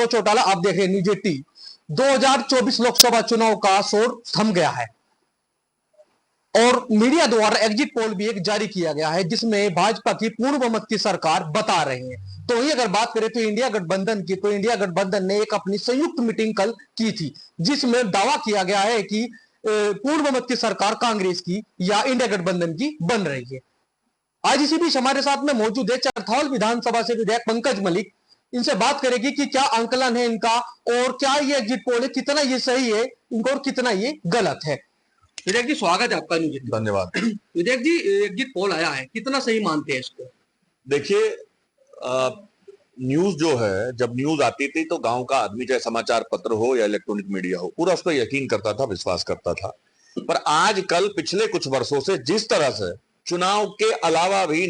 गौरव चौटाला, आप देख रहे हैं न्यूज 18। 2024 लोकसभा चुनाव का शोर थम गया है और मीडिया द्वारा एग्जिट पोल भी एक जारी किया गया है जिसमें भाजपा की पूर्ण बहुमत की सरकार बता रहे हैं। तो वही अगर बात करें तो इंडिया गठबंधन की, तो इंडिया गठबंधन ने एक अपनी संयुक्त मीटिंग कल की थी जिसमें दावा किया गया है कि पूर्ण बहुमत की सरकार कांग्रेस की या इंडिया गठबंधन की बन रही है। आज इसी बीच हमारे साथ में मौजूद है चरथौल विधानसभा से विधायक पंकज मलिक। इनसे बात करेगी कि क्या आंकलन है इनका और क्या ये एग्जिट पोल है, कितना ये सही है इनको और कितना ये गलत है। विधायक जी, स्वागत है आपका न्यूज। धन्यवाद। विधायक जी, एग्जिट पोल आया है, कितना सही मानते हैं इसको? देखिए, न्यूज जो है, जब न्यूज आती थी तो गांव का आदमी, चाहे समाचार पत्र हो या इलेक्ट्रॉनिक मीडिया हो, पूरा उस पर यकीन करता था, विश्वास करता था। पर आजकल पिछले कुछ वर्षों से जिस तरह से चुनाव के अलावा भी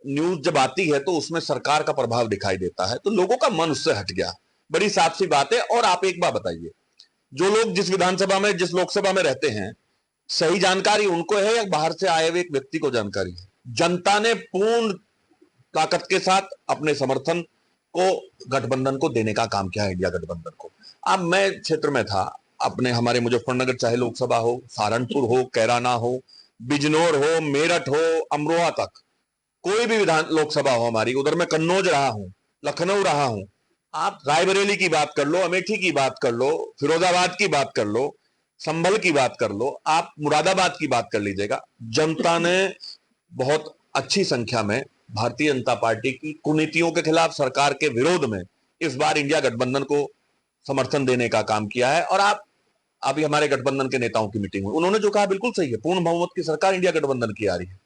न्यूज जब आती है तो उसमें सरकार का प्रभाव दिखाई देता है, तो लोगों का मन उससे हट गया। बड़ी साफ सी बात है। और आप एक बात बताइए, जो लोग जिस विधानसभा में, जिस लोकसभा में रहते हैं, सही जानकारी उनको है या बाहर से आए हुए एक व्यक्ति को जानकारी है? जनता ने पूर्ण ताकत के साथ अपने समर्थन को गठबंधन को देने का काम किया है, इंडिया गठबंधन को। अब मैं क्षेत्र में था अपने, हमारे मुजफ्फरनगर, चाहे लोकसभा हो, सहारनपुर हो, कैराना हो, बिजनौर हो, मेरठ हो, अमरोहा तक, कोई भी विधान लोकसभा हो हमारी, उधर मैं कन्नौज रहा हूं, लखनऊ रहा हूं। आप रायबरेली की बात कर लो, अमेठी की बात कर लो, फिरोजाबाद की बात कर लो, संभल की बात कर लो, आप मुरादाबाद की बात कर लीजिएगा। जनता ने बहुत अच्छी संख्या में भारतीय जनता पार्टी की कुनीतियों के खिलाफ, सरकार के विरोध में इस बार इंडिया गठबंधन को समर्थन देने का काम किया है। और आप अभी हमारे गठबंधन के नेताओं की मीटिंग हुई, उन्होंने जो कहा बिल्कुल सही है, पूर्ण बहुमत की सरकार इंडिया गठबंधन की आ रही है।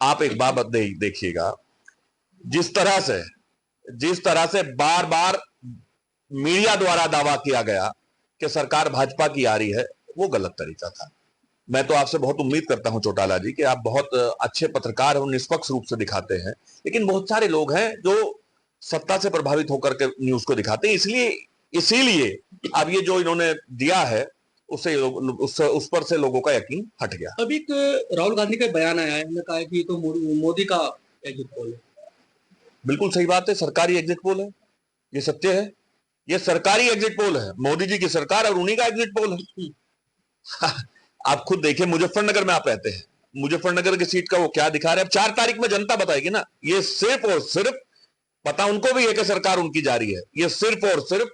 आप एक बात देखिएगा, जिस तरह से बार बार मीडिया द्वारा दावा किया गया कि सरकार भाजपा की आ रही है, वो गलत तरीका था। मैं तो आपसे बहुत उम्मीद करता हूं चौटाला जी कि आप बहुत अच्छे पत्रकार और निष्पक्ष रूप से दिखाते हैं, लेकिन बहुत सारे लोग हैं जो सत्ता से प्रभावित होकर के न्यूज को दिखाते हैं। इसीलिए अब ये जो इन्होंने दिया है उस पर से लोगों का यकीन हट गया। अभी एक राहुल गांधी का बयान आया है, उन्होंने कहा कि तो मोदी का एग्जिट पोल है। बिल्कुल सही बात है, सरकारी एग्जिट पोल है, ये सत्य है, ये सरकारी एग्जिट पोल है, मोदी जी की सरकार और उन्हीं का एग्जिट पोल है। आप खुद देखिए, मुजफ्फरनगर में आप रहते हैं, मुजफ्फरनगर की सीट का वो क्या दिखा रहे हैं? 4 तारीख में जनता बताएगी ना। ये सिर्फ और सिर्फ, पता उनको भी है कि सरकार उनकी जा रही है, ये सिर्फ और सिर्फ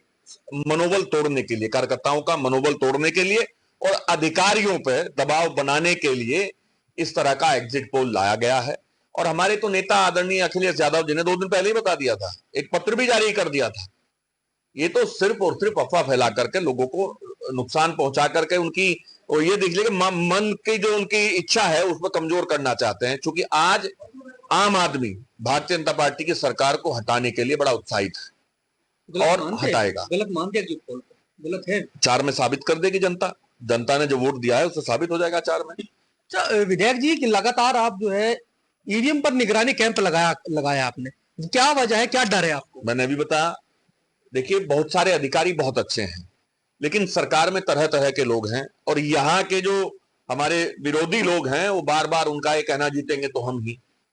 मनोबल तोड़ने के लिए, कार्यकर्ताओं का मनोबल तोड़ने के लिए और अधिकारियों पर दबाव बनाने के लिए इस तरह का एग्जिट पोल लाया गया है। और हमारे तो नेता आदरणीय अखिलेश यादव जी ने 2 दिन पहले ही बता दिया था, एक पत्र भी जारी कर दिया था। ये तो सिर्फ और सिर्फ अफवाह फैला करके लोगों को नुकसान पहुंचा करके उनकी, और ये देख लीजिए मन की जो उनकी इच्छा है उसमें कमजोर करना चाहते हैं। क्योंकि आज आम आदमी भारतीय जनता पार्टी की सरकार को हटाने के लिए बड़ा उत्साहित है और हटाएगा। गलत मानते एग्जिट पोल, गलत है। 4 में साबित कर देगी जनता ने जो वोट दिया है उससे साबित हो जाएगा 4 में। अच्छा विधायक जी, कि लगातार आप जो है ईवीएम पर निगरानी कैंप लगाया आपने, क्या वजह है, क्या डर है आपको? मैंने अभी बताया। देखिए, बहुत सारे अधिकारी बहुत अच्छे हैं, लेकिन सरकार में तरह तरह के लोग हैं, और यहाँ के जो हमारे विरोधी लोग हैं वो बार बार उनका ये कहना, जीतेंगे तो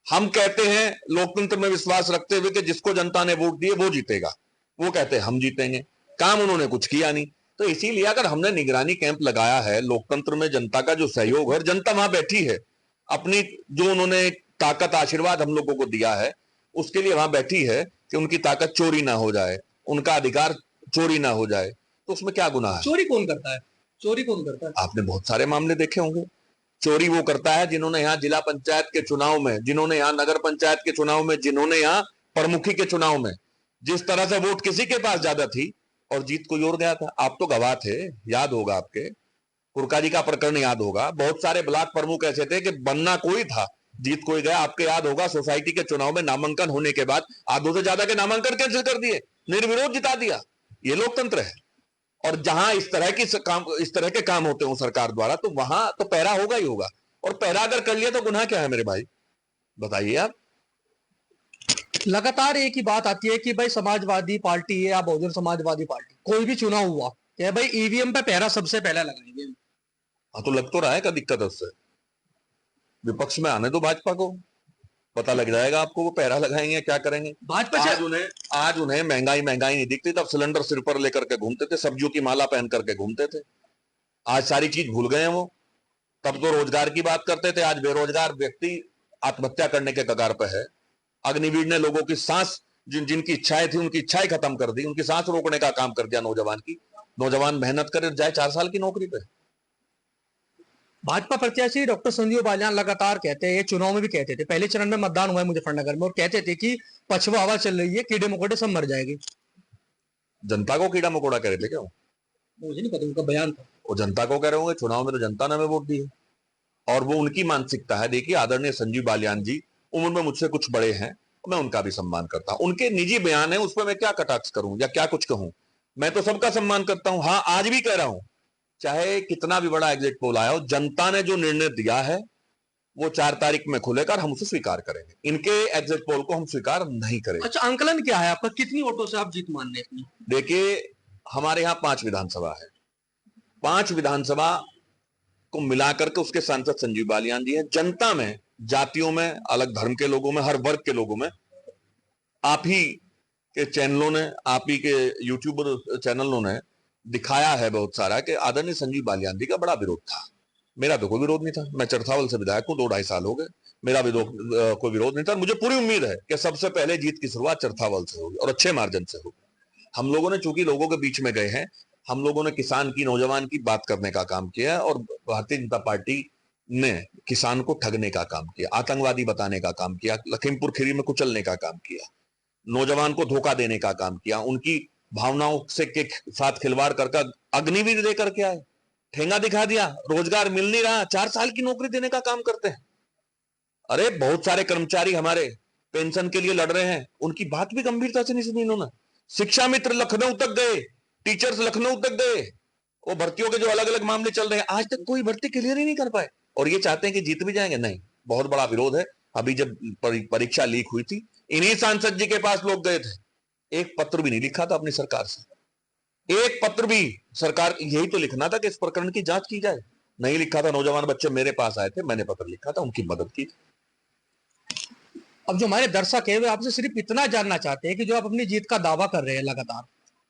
हम कहते हैं लोकतंत्र में विश्वास रखते हुए कि जिसको जनता ने वोट दिए वो जीतेगा, वो कहते हैं हम जीतेंगे। काम उन्होंने कुछ किया नहीं। तो इसीलिए अगर हमने निगरानी कैंप लगाया है, लोकतंत्र में जनता का जो सहयोग है, जनता वहां बैठी है, अपनी जो उन्होंने ताकत, आशीर्वाद हम लोगों को दिया है, उसके लिए वहां बैठी है कि उनकी ताकत चोरी ना हो जाए, उनका अधिकार चोरी ना हो जाए। तो उसमें क्या गुनाह है? चोरी कौन करता है? चोरी कौन करता है? आपने बहुत सारे मामले देखे होंगे। चोरी वो करता है जिन्होंने यहाँ जिला पंचायत के चुनाव में, जिन्होंने यहाँ नगर पंचायत के चुनाव में, जिन्होंने यहाँ प्रमुखी के चुनाव में, जिस तरह से वोट किसी के पास ज्यादा थी और जीत कोई और गया था। आप तो गवाह थे, याद होगा आपके, कुरकाजी का प्रकरण याद होगा। बहुत सारे ब्लॉक प्रमुख ऐसे थे कि बनना कोई था, जीत कोई गया। आपके याद होगा सोसाइटी के चुनाव में नामांकन होने के बाद आधों से ज्यादा के नामांकन कैंसिल कर दिए, निर्विरोध जिता दिया। ये लोकतंत्र है। और जहां इस तरह के काम होते हो सरकार द्वारा, तो वहां तो पहरा होगा ही होगा। और पहरा अगर कर लिया तो गुनाह क्या है मेरे भाई, बताइए आप। लगातार एक ही बात आती है कि भाई समाजवादी पार्टी है या बहुजन समाजवादी पार्टी, कोई भी चुनाव हुआ क्या भाई ईवीएम पे पहरा सबसे पहले लगाएंगे। हाँ, तो लग तो रहा है, क्या दिक्कत है उससे? विपक्ष में आने दो भाजपा को, पता लग जाएगा आपको, वो पहरा लगाएंगे क्या करेंगे। भाजपा से आज उन्हें महंगाई महंगाई नहीं दिखती, तब सिलेंडर सिर पर लेकर के घूमते थे, सब्जियों की माला पहन करके घूमते थे। आज सारी चीज भूल गए हैं वो। तब तो रोजगार की बात करते थे, आज बेरोजगार व्यक्ति आत्महत्या करने के कगार पर है। अग्निवीर ने लोगों की सांस, जिनकी इच्छाएं थी उनकी इच्छाएं खत्म कर दी, उनकी सांस रोकने का काम कर दिया नौजवान की। नौजवान मेहनत करे जाए 4 साल की नौकरी पे। भाजपा प्रत्याशी डॉक्टर संजीव बालियान लगातार कहते हैं, चुनाव में भी कहते थे, पहले चरण में मतदान हुआ है मुजफ्फरनगर में, और कहते थे कि पछुआ हवा चल रही है, कीड़े मकोड़े सब मर जाएंगे। जनता को कीड़ा मकोड़ा कह रहे थे क्या? मुझे नहीं पता, उनका बयान था। वो जनता को कह रहे होंगे, चुनाव में तो जनता ने हमें वोट दी है और वो उनकी मानसिकता है। देखिए आदरणीय संजीव बालियान जी उम्र में मुझसे कुछ बड़े हैं, मैं उनका भी सम्मान करता हूं। उनके निजी बयान है, उस पर मैं क्या कटाक्ष करूं या क्या कुछ कहूं। मैं तो सबका सम्मान करता हूं। हाँ, आज भी कह रहा हूं, चाहे कितना भी बड़ा एग्जिट पोल आया हो, जनता ने जो निर्णय दिया है वो 4 तारीख में खुलेगा, हम उसे स्वीकार करेंगे। इनके एग्जिट पोल को हम स्वीकार नहीं करेंगे। अच्छा, आंकलन क्या है आपका, कितनी वोटों से आप जीत मान रहे हैं? देखिए हमारे यहाँ 5 विधानसभा है, 5 विधानसभा को मिलाकर के उसके सांसद संजीव बालियान जी हैं। जनता में, जातियों में, अलग धर्म के लोगों में, हर वर्ग के लोगों में, आप ही के चैनलों ने, आप ही के यूट्यूबर चैनलों ने दिखाया है बहुत सारा कि आदरणीय संजीव बालियान जी का बड़ा विरोध था। मेरा तो कोई विरोध नहीं था, मैं चरथावल से विधायक हूं, 2-2.5 साल हो गए, मेरा कोई विरोध नहीं था। मुझे पूरी उम्मीद है कि सबसे पहले जीत की शुरुआत चरथावल से होगी और अच्छे मार्जिन से होगी। हम लोगों ने चूंकि लोगों के बीच में गए हैं, हम लोगों ने किसान की, नौजवान की बात करने का काम किया और भारतीय जनता पार्टी ने किसान को ठगने का काम किया, आतंकवादी बताने का काम किया, लखीमपुर खीरी में कुचलने का काम किया, नौजवान को धोखा देने का काम किया, उनकी भावनाओं से के साथ खिलवाड़ करके अग्निवीर देकर के आए, ठेंगा दिखा दिया, रोजगार मिल नहीं रहा, 4 साल की नौकरी देने का काम करते हैं। अरे बहुत सारे कर्मचारी हमारे पेंशन के लिए लड़ रहे हैं, उनकी बात भी गंभीरता से नहीं सुनी इन्होंने। शिक्षा मित्र लखनऊ तक गए, टीचर्स लखनऊ तक गए, वो भर्तियों के जो अलग अलग मामले चल रहे हैं, आज तक कोई भर्ती क्लियर ही नहीं कर पाए और ये चाहते हैं कि जीत भी जाएंगे। नहीं, बहुत बड़ा विरोध है। अभी जब परीक्षा लीक हुई थी, इन्हीं सांसद जी के पास लोग गए थे, एक पत्र भी नहीं लिखा था अपनी सरकार से, एक पत्र भी। सरकार यही तो लिखना था कि इस प्रकरण की जांच की जाए, नहीं लिखा था। नौजवान बच्चे मेरे पास आए थे, मैंने पत्र लिखा था, उनकी मदद की। अब जो हमारे दर्शक है वे आपसे सिर्फ इतना जानना चाहते हैं कि जो आप अपनी जीत का दावा कर रहे हैं लगातार,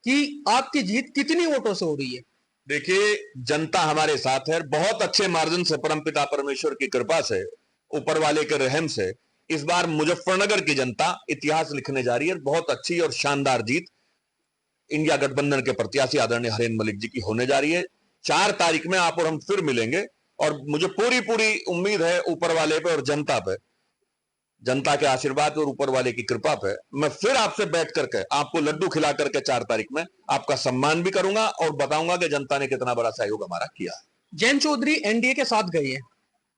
कि आपकी जीत कितनी वोटों से हो रही है? देखिए जनता हमारे साथ है, बहुत अच्छे मार्जिन से, परमपिता परमेश्वर की कृपा से, ऊपर वाले के रहम से इस बार मुजफ्फरनगर की जनता इतिहास लिखने जा रही है। बहुत अच्छी और शानदार जीत इंडिया गठबंधन के प्रत्याशी आदरणीय हरेंद्र मलिक जी की होने जा रही है। 4 तारीख में आप और हम फिर मिलेंगे और मुझे पूरी पूरी उम्मीद है ऊपर वाले पे और जनता पे, जनता के आशीर्वाद और ऊपर वाले की कृपा पे मैं फिर आपसे बैठ करके आपको लड्डू खिला करके 4 तारीख में आपका सम्मान भी करूंगा और बताऊंगा कि जनता ने कितना बड़ा सहयोग हमारा किया है। जयंत चौधरी एनडीए के साथ गए हैं,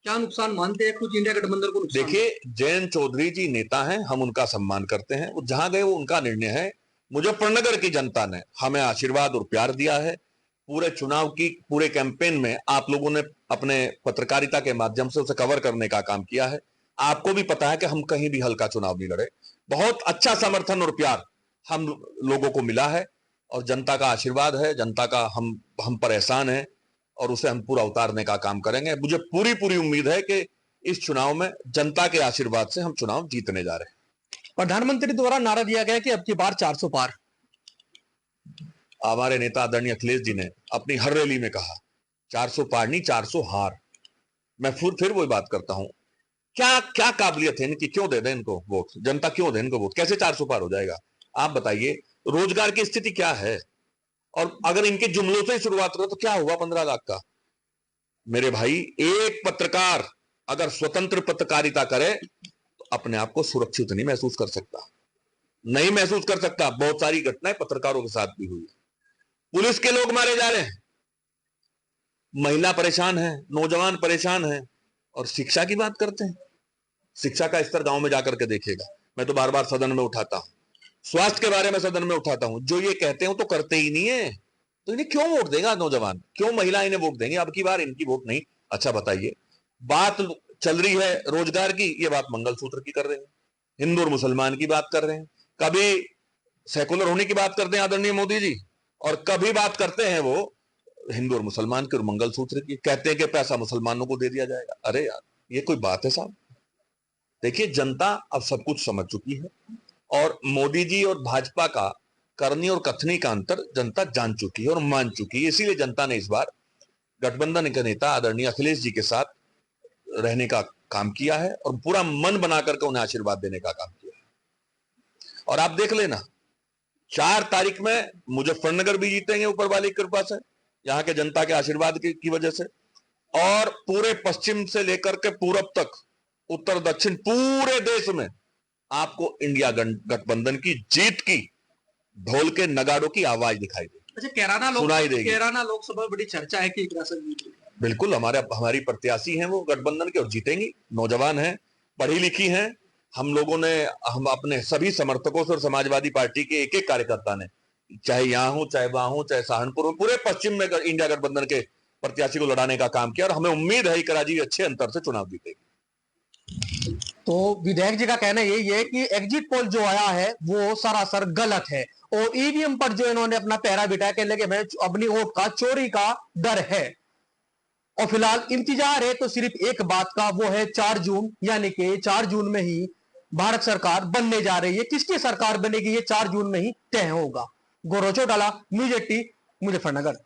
क्या नुकसान मानते हैं कुछ इंडिया गठबंधन को? देखिए जयंत चौधरी जी नेता हैं, हम उनका सम्मान करते हैं, वो जहां गए वो उनका निर्णय है। मुजफ्फरनगर की जनता ने हमें आशीर्वाद और प्यार दिया है। पूरे चुनाव की, पूरे कैंपेन में आप लोगों ने अपने पत्रकारिता के माध्यम से उसे कवर करने का काम किया है। आपको भी पता है कि हम कहीं भी हल्का चुनाव नहीं लड़े, बहुत अच्छा समर्थन और प्यार हम लोगों को मिला है और जनता का आशीर्वाद है, जनता का हम पर एहसान है और उसे हम पूरा उतारने का काम करेंगे। मुझे पूरी पूरी उम्मीद है कि इस चुनाव में जनता के आशीर्वाद से हम चुनाव जीतने जा रहे हैं। प्रधानमंत्री द्वारा नारा दिया गया कि अब की बार 400 पार। हमारे नेता आदरणीय अखिलेश जी ने अपनी हर रैली में कहा 400 पार नहीं, 400 हार। मैं फिर वही बात करता हूं, क्या क्या काबिलियत है इनकी, क्यों दे दें इनको वोट, जनता क्यों दे इनको वोट, कैसे 400 पार हो जाएगा? आप बताइए, रोजगार की स्थिति क्या है? और अगर इनके जुमलों से ही शुरुआत करो तो क्या हुआ 15 लाख का? मेरे भाई, एक पत्रकार अगर स्वतंत्र पत्रकारिता करे तो अपने आप को सुरक्षित नहीं महसूस कर सकता, नहीं महसूस कर सकता। बहुत सारी घटनाएं पत्रकारों के साथ भी हुई, पुलिस के लोग मारे जा रहे हैं, महिला परेशान है, नौजवान परेशान है, और शिक्षा की बात करते हैं। शिक्षा का स्तर गांव में जाकर के देखिएगा, मैं तो बार बार सदन में उठाता हूं, स्वास्थ्य के बारे में सदन में उठाता हूं, जो ये कहते हो तो करते ही नहीं है। तो इन्हें क्यों वोट देगा नौजवान, क्यों महिला इन्हें वोट देंगे? अब की बार इनकी वोट नहीं। अच्छा बताइए, बात चल रही है रोजगार की, ये बात मंगलसूत्र की कर रहे हैं, हिंदू और मुसलमान की बात कर रहे हैं, कभी सेकुलर होने की बात करते हैं आदरणीय मोदी जी, और कभी बात करते हैं वो हिंदू और मुसलमान के और मंगलसूत्र की, कहते हैं कि पैसा मुसलमानों को दे दिया जाएगा। अरे यार, ये कोई बात है साहब? देखिए, जनता अब सब कुछ समझ चुकी है और मोदी जी और भाजपा का करनी और कथनी का अंतर जनता जान चुकी है और मान चुकी है। इसीलिए जनता ने इस बार गठबंधन के नेता आदरणीय अखिलेश जी के साथ रहने का काम किया है और पूरा मन बना करके उन्हें आशीर्वाद देने का काम किया है। और आप देख लेना, 4 तारीख में मुजफ्फरनगर भी जीतेंगे ऊपर वाले की कृपा से, यहां के जनता के आशीर्वाद की वजह से, और पूरे पश्चिम से लेकर के पूरब तक, उत्तर दक्षिण पूरे देश में आपको इंडिया गठबंधन की जीत की ढोल के नगाड़ों की आवाज दिखाई देगी। अच्छा, सुनाई देगी। कैराना लोकसभा में बड़ी चर्चा है कि बिल्कुल, हमारी प्रत्याशी हैं वो गठबंधन के और जीतेंगी। नौजवान हैं, पढ़ी लिखी हैं। हम अपने सभी समर्थकों से और समाजवादी पार्टी के एक एक कार्यकर्ता ने, चाहे यहां हो, चाहे वहां हो, चाहे सहारनपुर हो, पूरे पश्चिम में इंडिया गठबंधन के प्रत्याशी को लड़ाने का काम किया और हमें उम्मीद है कि राजीव अच्छे अंतर से चुनाव जीतेगी। तो विधायक जी का कहना यही है कि एग्जिट पोल जो आया है वो सरासर गलत है और ईवीएम पर जो इन्होंने अपना पहरा बिठाया, कहने लगे मैं अपनी वोट का चोरी का डर है। और फिलहाल इंतजार है तो सिर्फ एक बात का, वो है 4 जून, यानी कि 4 जून में ही भारत सरकार बनने जा रही है। किसकी सरकार बनेगी ये 4 जून में ही तय होगा। गौरव चौटाला, न्यूज़ 18, मुजफ्फरनगर।